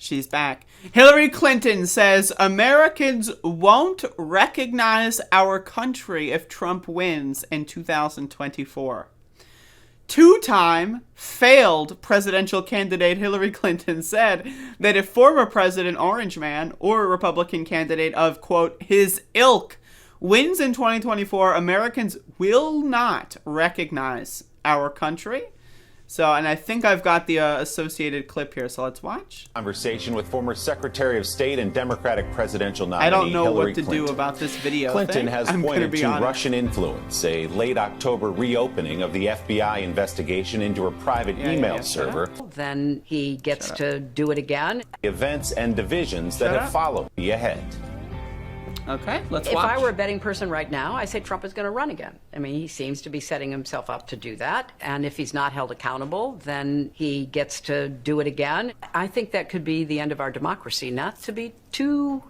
She's back. Hillary Clinton says Americans won't recognize our country if Trump wins in 2024. Two-time failed presidential candidate Hillary Clinton said that if former President Orange Man or a Republican candidate of, quote, his ilk wins in 2024, Americans will not recognize our country. So, and I think I've got the associated clip here, so let's watch. Conversation with former Secretary of State and Democratic presidential nominee I don't know Hillary what to Clinton. do about this video Clinton thing. has I'm pointed to honest. Russian influence, a late October reopening of the FBI investigation into her private email server. Then he gets to do it again. Events and divisions that have followed be ahead. Okay, let's If watch. I were a betting person right now, I say Trump is going to run again. I mean, he seems to be setting himself up to do that. And if he's not held accountable, then he gets to do it again. I think that could be the end of our democracy. Not to be too,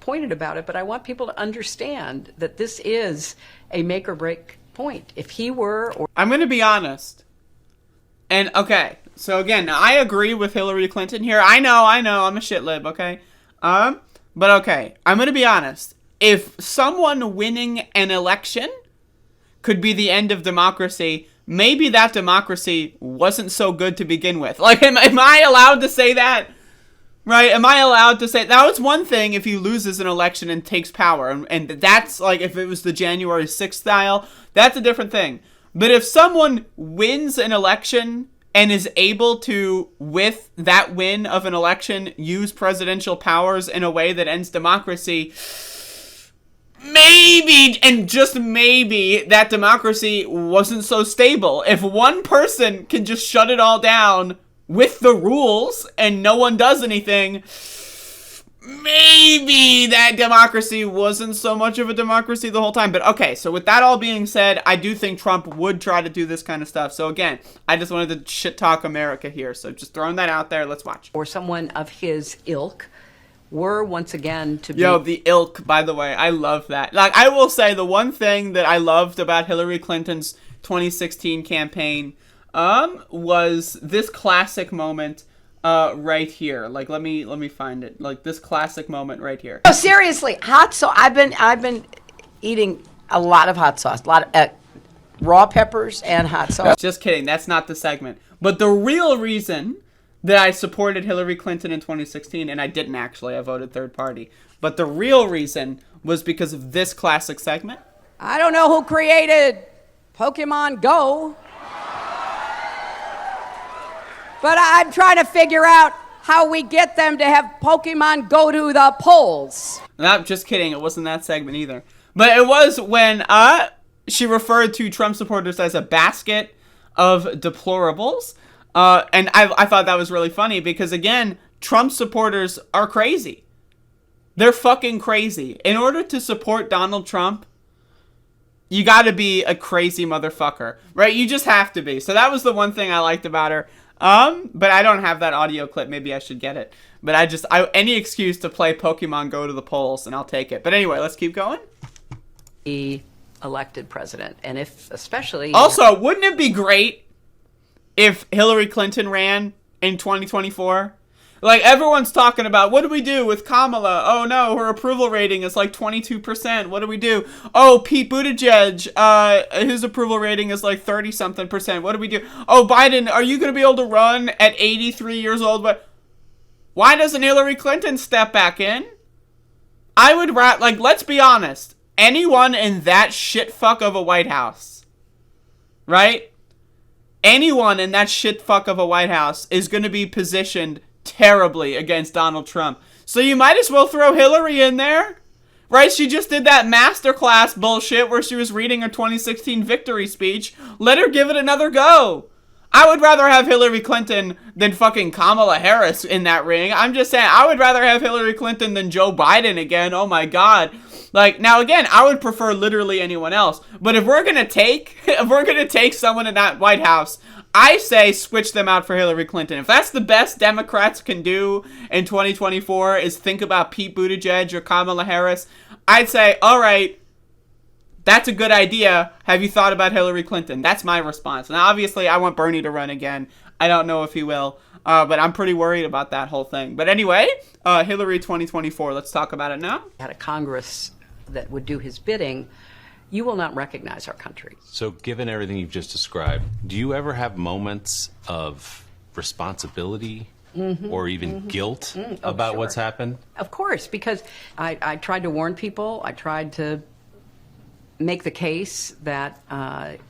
pointed about it, but I want people to understand that this is a make or break point. If he were... I'm going to be honest. And, okay, so again, I agree with Hillary Clinton here. I know, I'm a shit lib, okay? But okay, I'm going to be honest. If someone winning an election could be the end of democracy, maybe that democracy wasn't so good to begin with. Like, am I allowed to say that? Right? Am I allowed to say... That was one thing if he loses an election and takes power. And that's, like, if it was the January 6th style, that's a different thing. But if someone wins an election and is able to, with that win of an election, use presidential powers in a way that ends democracy, maybe, and just maybe, that democracy wasn't so stable. If one person can just shut it all down with the rules and no one does anything, maybe that democracy wasn't so much of a democracy the whole time. But okay, so with that all being said, I do think Trump would try to do this kind of stuff. So again, I just wanted to shit talk America here. So just throwing that out there. Let's watch. Or someone of his ilk were once again to be... Yo, the ilk, by the way, I love that. Like, I will say the one thing that I loved about Hillary Clinton's 2016 campaign was this classic moment right here. Like, let me find it. Like, this classic moment right here. Oh, seriously, hot sauce. I've been eating a lot of hot sauce, a lot of raw peppers and hot sauce. Just kidding. That's not the segment. But the real reason that I supported Hillary Clinton in 2016, and I didn't actually, I voted third party. But the real reason was because of this classic segment. I don't know who created Pokemon Go, but I'm trying to figure out how we get them to have Pokemon go to the polls. No, just kidding. It wasn't that segment either. But it was when she referred to Trump supporters as a basket of deplorables. And I thought that was really funny because, again, Trump supporters are crazy. They're fucking crazy. In order to support Donald Trump, you got to be a crazy motherfucker, right? You just have to be. So that was the one thing I liked about her. But I don't have that audio clip. Maybe I should get it. But any excuse to play Pokemon Go to the polls, and I'll take it. But anyway, let's keep going. Elected president, and if especially... Also, wouldn't it be great if Hillary Clinton ran in 2024? Like, everyone's talking about, what do we do with Kamala? Oh, no, her approval rating is like 22%. What do we do? Oh, Pete Buttigieg, his approval rating is like 30-something%. What do we do? Oh, Biden, are you going to be able to run at 83 years old? But why doesn't Hillary Clinton step back in? I would let's be honest. Anyone in that shitfuck of a White House, right? Anyone in that shitfuck of a White House is going to be positioned terribly against Donald Trump. So you might as well throw Hillary in there, right? She just did that masterclass bullshit where she was reading her 2016 victory speech. Let her give it another go. I would rather have Hillary Clinton than fucking Kamala Harris in that ring. I'm just saying, I would rather have Hillary Clinton than Joe Biden again. Oh my God. Like, now again, I would prefer literally anyone else. But if we're gonna take someone in that White House, I say switch them out for Hillary Clinton. If that's the best Democrats can do in 2024 is think about Pete Buttigieg or Kamala Harris, I'd say, all right, that's a good idea. Have you thought about Hillary Clinton? That's my response. Now, obviously, I want Bernie to run again. I don't know if he will. But I'm pretty worried about that whole thing. But anyway, Hillary 2024, let's talk about it now. Had a Congress that would do his bidding, you will not recognize our country. So given everything you've just described, do you ever have moments of responsibility or even guilt about sure. what's happened? Of course, because I tried to warn people. I tried to make the case that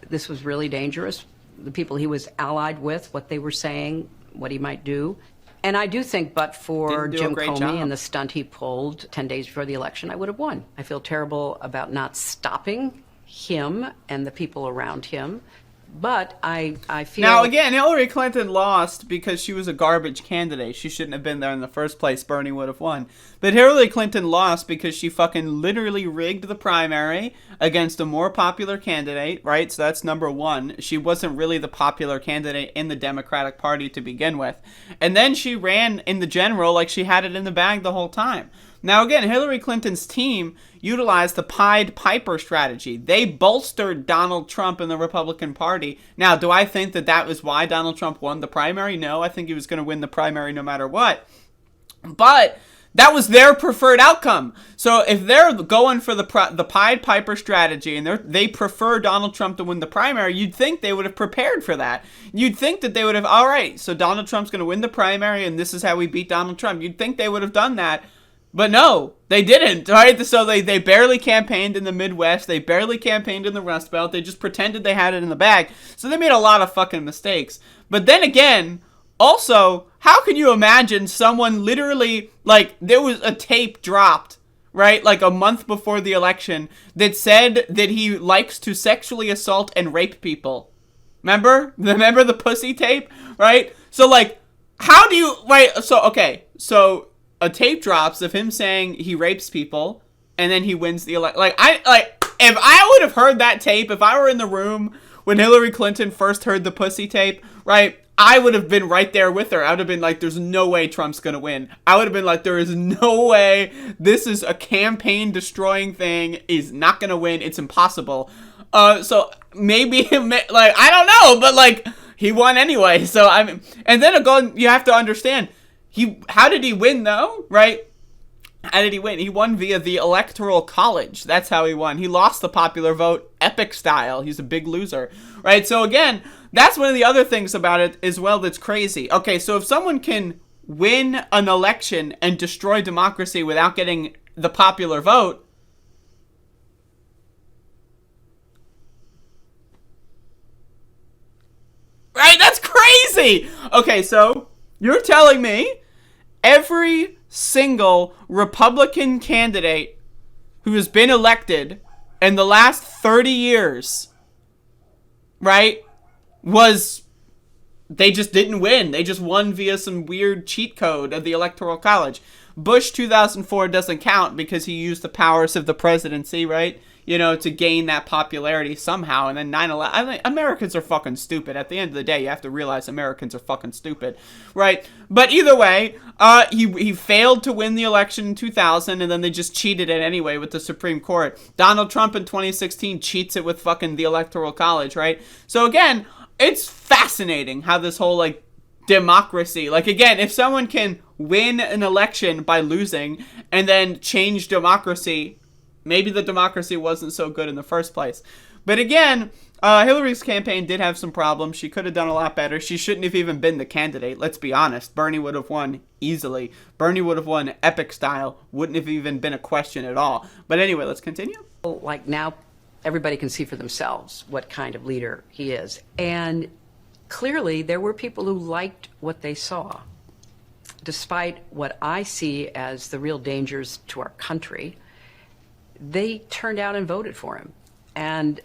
this was really dangerous. The people he was allied with, what they were saying, what he might do. And I do think, but for Jim Comey and the stunt he pulled 10 days before the election, I would have won. I feel terrible about not stopping him and the people around him. But I feel... Now, again, Hillary Clinton lost because she was a garbage candidate. She shouldn't have been there in the first place. Bernie would have won. But Hillary Clinton lost because she fucking literally rigged the primary against a more popular candidate, right? So that's number one. She wasn't really the popular candidate in the Democratic Party to begin with. And then she ran in the general like she had it in the bag the whole time. Now, again, Hillary Clinton's team utilized the Pied Piper strategy. They bolstered Donald Trump in the Republican Party. Now, do I think that that was why Donald Trump won the primary? No, I think he was going to win the primary no matter what. But that was their preferred outcome. So if they're going for the Pied Piper strategy and they prefer Donald Trump to win the primary, you'd think they would have prepared for that. You'd think that they would have, all right, so Donald Trump's going to win the primary and this is how we beat Donald Trump. You'd think they would have done that. But no, they didn't, right? So they barely campaigned in the Midwest. They barely campaigned in the Rust Belt. They just pretended they had it in the bag. So they made a lot of fucking mistakes. But then again, also, how can you imagine someone literally, like, there was a tape dropped, right, like a month before the election that said that he likes to sexually assault and rape people. Remember the pussy tape, right? So, like, how do you, right, so, okay, so a tape drops of him saying he rapes people, and then he wins the election. If I would have heard that tape, if I were in the room when Hillary Clinton first heard the pussy tape, right, I would have been right there with her. I would have been like, there's no way Trump's gonna win. I would have been like, there is no way. This is a campaign-destroying thing. He's not gonna win. It's impossible. So maybe, like, I don't know, but, like, he won anyway. So, I mean, and then again, you have to understand, how did he win, though, right? How did he win? He won via the Electoral College. That's how he won. He lost the popular vote epic style. He's a big loser, right? So, again, that's one of the other things about it as well that's crazy. Okay, so if someone can win an election and destroy democracy without getting the popular vote, right? That's crazy! Okay, so you're telling me every single Republican candidate who has been elected in the last 30 years, right, they just didn't win. They just won via some weird cheat code of the Electoral College. Bush 2004 doesn't count because he used the powers of the presidency, right? You know, to gain that popularity somehow. And then 9/11. I mean, Americans are fucking stupid. At the end of the day, you have to realize Americans are fucking stupid, right? But either way, he failed to win the election in 2000, and then they just cheated it anyway with the Supreme Court. Donald Trump in 2016 cheats it with fucking the Electoral College, right? So again, it's fascinating how this whole, like, democracy, like, again, if someone can win an election by losing and then change democracy, maybe the democracy wasn't so good in the first place. But again, Hillary's campaign did have some problems. She could have done a lot better. She shouldn't have even been the candidate. Let's be honest. Bernie would have won easily. Bernie would have won epic style. Wouldn't have even been a question at all. But anyway, let's continue. Like, now everybody can see for themselves what kind of leader he is. And clearly there were people who liked what they saw, despite what I see as the real dangers to our country. They turned out and voted for him. And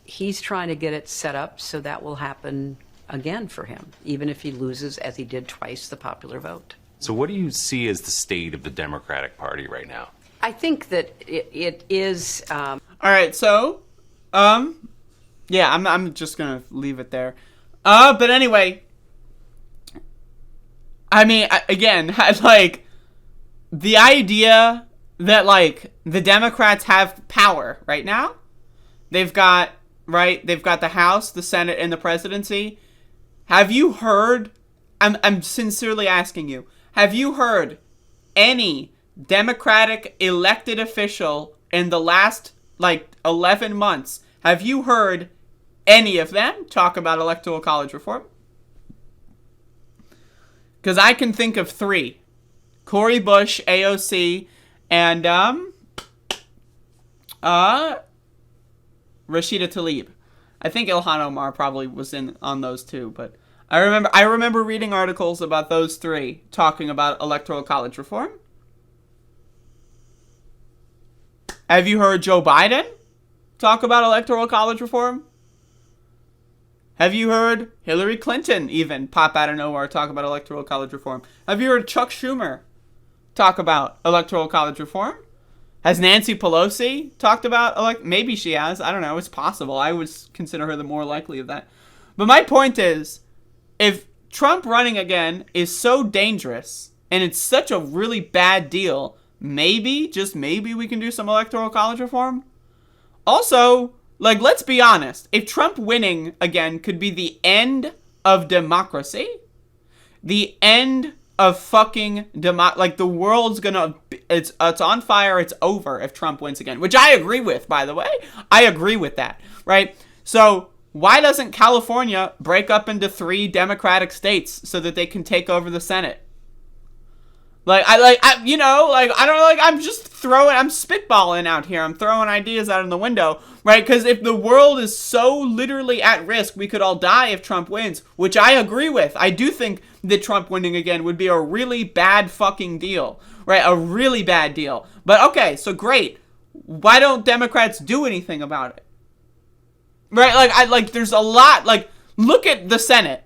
he's trying to get it set up so that will happen again for him, even if he loses, as he did twice, the popular vote. So what do you see as the state of the Democratic Party right now? I think that it is... All right, so, yeah, I'm just going to leave it there. But anyway, I mean, again, like, the idea that, like, the Democrats have power right now. They've got the House, the Senate, and the presidency. Have you heard I'm sincerely asking you, have you heard any Democratic elected official in the last, 11 months, have you heard any of them talk about electoral college reform? Because I can think of 3. Cori Bush, AOC, and, Rashida Tlaib. I think Ilhan Omar probably was in on those too, but I remember reading articles about those 3 talking about electoral college reform. Have you heard Joe Biden talk about electoral college reform? Have you heard Hillary Clinton even pop out of nowhere talk about electoral college reform? Have you heard Chuck Schumer talk about electoral college reform? Has Nancy Pelosi talked about maybe she has. I don't know. It's possible. I would consider her the more likely of that. But my point is, if Trump running again is so dangerous and it's such a really bad deal, maybe, just maybe, we can do some electoral college reform. Also, let's be honest. If Trump winning again could be the end of democracy, the end of fucking the world's gonna, it's on fire, it's over if Trump wins again, which I agree with, by the way. I agree with that, right? So why doesn't California break up into 3 Democratic states so that they can take over the Senate? I'm just I'm spitballing out here. I'm throwing ideas out in the window, right? Because if the world is so literally at risk, we could all die if Trump wins, which I agree with. I do think that Trump winning again would be a really bad fucking deal, right? A really bad deal. But okay, so great. Why don't Democrats do anything about it? Right? There's a lot, look at the Senate.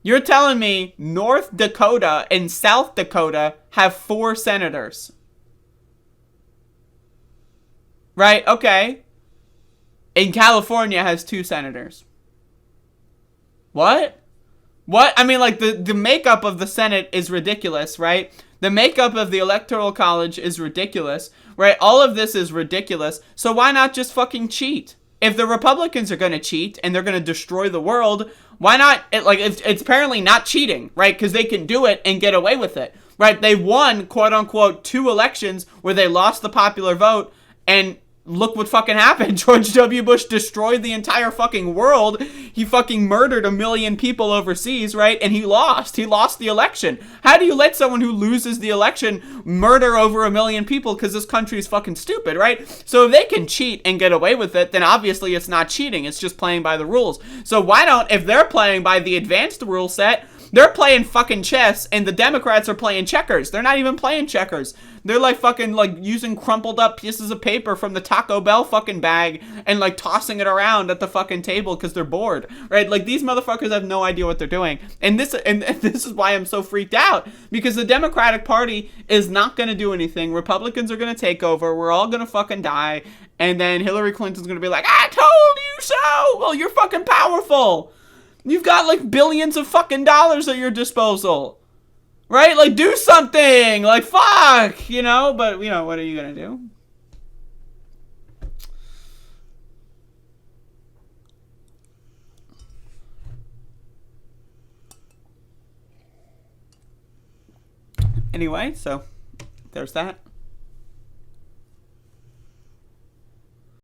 You're telling me North Dakota and South Dakota have 4 senators. Right? Okay. And California has 2 senators. What? What? I mean, the makeup of the Senate is ridiculous, right? The makeup of the Electoral College is ridiculous, right? All of this is ridiculous. So why not just fucking cheat? If the Republicans are going to cheat and they're going to destroy the world, why not? It's apparently not cheating, right? Because they can do it and get away with it, right? They won, quote unquote, 2 elections where they lost the popular vote, and look what fucking happened. George W. Bush destroyed the entire fucking world. He fucking murdered 1 million people overseas, right? And he lost. He lost the election. How do you let someone who loses the election murder over 1 million people because this country is fucking stupid, right? So if they can cheat and get away with it, then obviously it's not cheating. It's just playing by the rules. So why don't, if they're playing by the advanced rule set, they're playing fucking chess, and the Democrats are playing checkers. They're not even playing checkers. They're fucking using crumpled up pieces of paper from the Taco Bell fucking bag and tossing it around at the fucking table because they're bored, right? These motherfuckers have no idea what they're doing. And this is why I'm so freaked out, because the Democratic Party is not going to do anything. Republicans are going to take over. We're all going to fucking die. And then Hillary Clinton's going to be like, I told you so. Well, you're fucking powerful. You've got billions of fucking dollars at your disposal, right? Do something, fuck, but what are you gonna do? Anyway, so there's that.